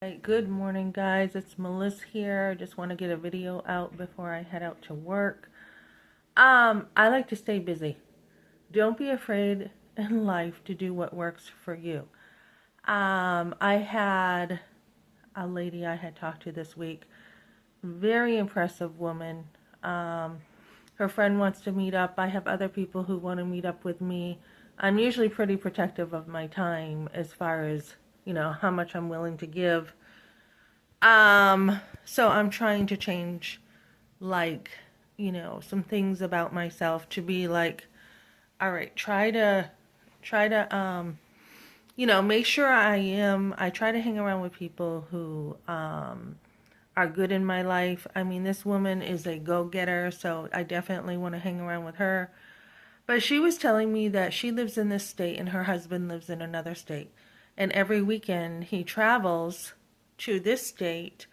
Hey, good morning, guys. It's Melissa here. I just want to get a video out before I head out to work. I like to stay busy. Don't be afraid in life to do what works for you. I had a lady I had talked to this week, very impressive woman. Um, Her friend wants to meet up. I have other people who want to meet up with me. I'm usually pretty protective of my time as far as, how much I'm willing to give. So I'm trying to change, like, some things about myself to be like, all right, try to make sure I try to hang around with people who, are good in my life. I mean, this woman is a go-getter, so I definitely want to hang around with her. But she was telling me that she lives in this state and her husband lives in another state. And every weekend he travels to this state,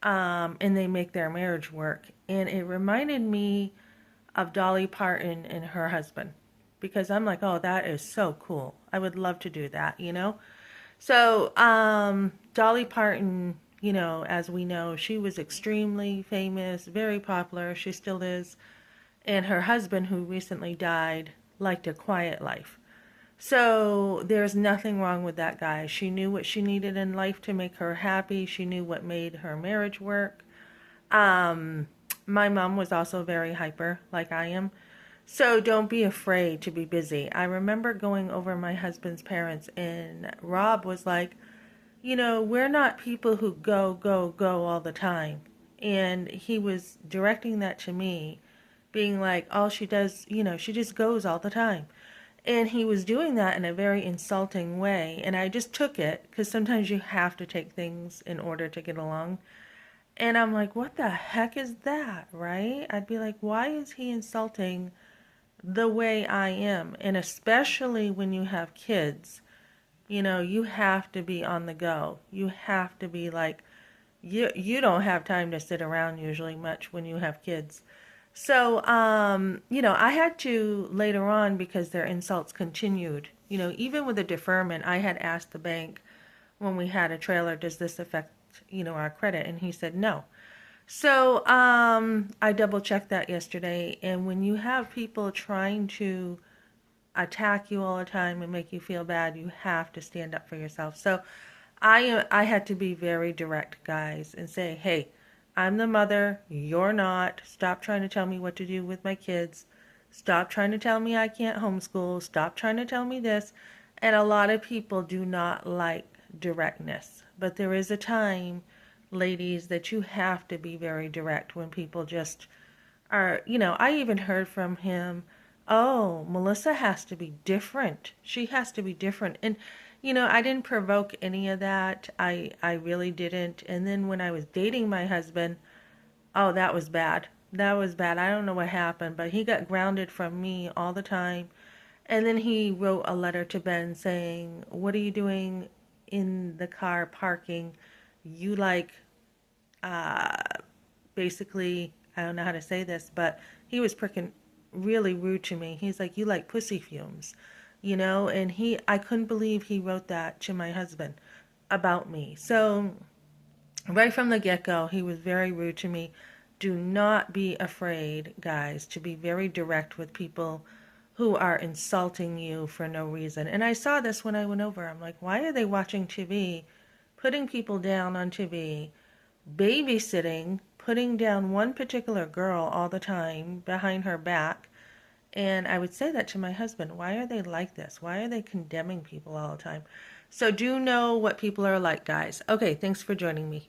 and they make their marriage work. And it reminded me of Dolly Parton and her husband because I'm like, oh, that is so cool. I would love to do that. So, Dolly Parton, as we know, she was extremely famous, very popular. She still is. And her husband, who recently died, liked a quiet life. So there's nothing wrong with that guy. She knew what she needed in life to make her happy. She knew what made her marriage work. Um, my mom was also very hyper, like I am. So don't be afraid to be busy. I remember going over my husband's parents, and Rob was like, we're not people who go, go, go all the time. And he was directing that to me, being like, all she does, she just goes all the time. And he was doing that in a very insulting way. And I just took it because sometimes you have to take things in order to get along. And I'm like, what the heck is that, right? I'd be like, why is he insulting the way I am? And especially when you have kids, you have to be on the go. You have to be like, you don't have time to sit around usually much when you have kids. So, I had to later on because their insults continued. Even with a deferment, I had asked the bank when we had a trailer, does this affect, our credit? And he said no. So, I double checked that yesterday. And when you have people trying to attack you all the time and make you feel bad, you have to stand up for yourself. So, I had to be very direct, guys, and say, hey, I'm the mother, you're not. Stop trying to tell me what to do with my kids. Stop trying to tell me I can't homeschool. Stop trying to tell me this. And a lot of people do not like directness. But there is a time, ladies, that you have to be very direct when people just are, I even heard from him, oh, Melissa has to be different. She has to be different. And, I didn't provoke any of that. I really didn't. And then when I was dating my husband, oh, that was bad. That was bad. I don't know what happened, but he got grounded from me all the time. And then he wrote a letter to Ben saying, what are you doing in the car parking? You like, uh, basically, I don't know how to say this, but he was freaking really rude to me. He's like, you like pussy fumes, and I couldn't believe he wrote that to my husband about me. So, right from the get go, he was very rude to me. Do not be afraid, guys, to be very direct with people who are insulting you for no reason. And I saw this when I went over. I'm like, why are they watching TV, putting people down on TV, babysitting, putting down one particular girl all the time behind her back? And I would say that to my husband. Why are they like this? Why are they condemning people all the time? So do know what people are like, guys. Okay, thanks for joining me.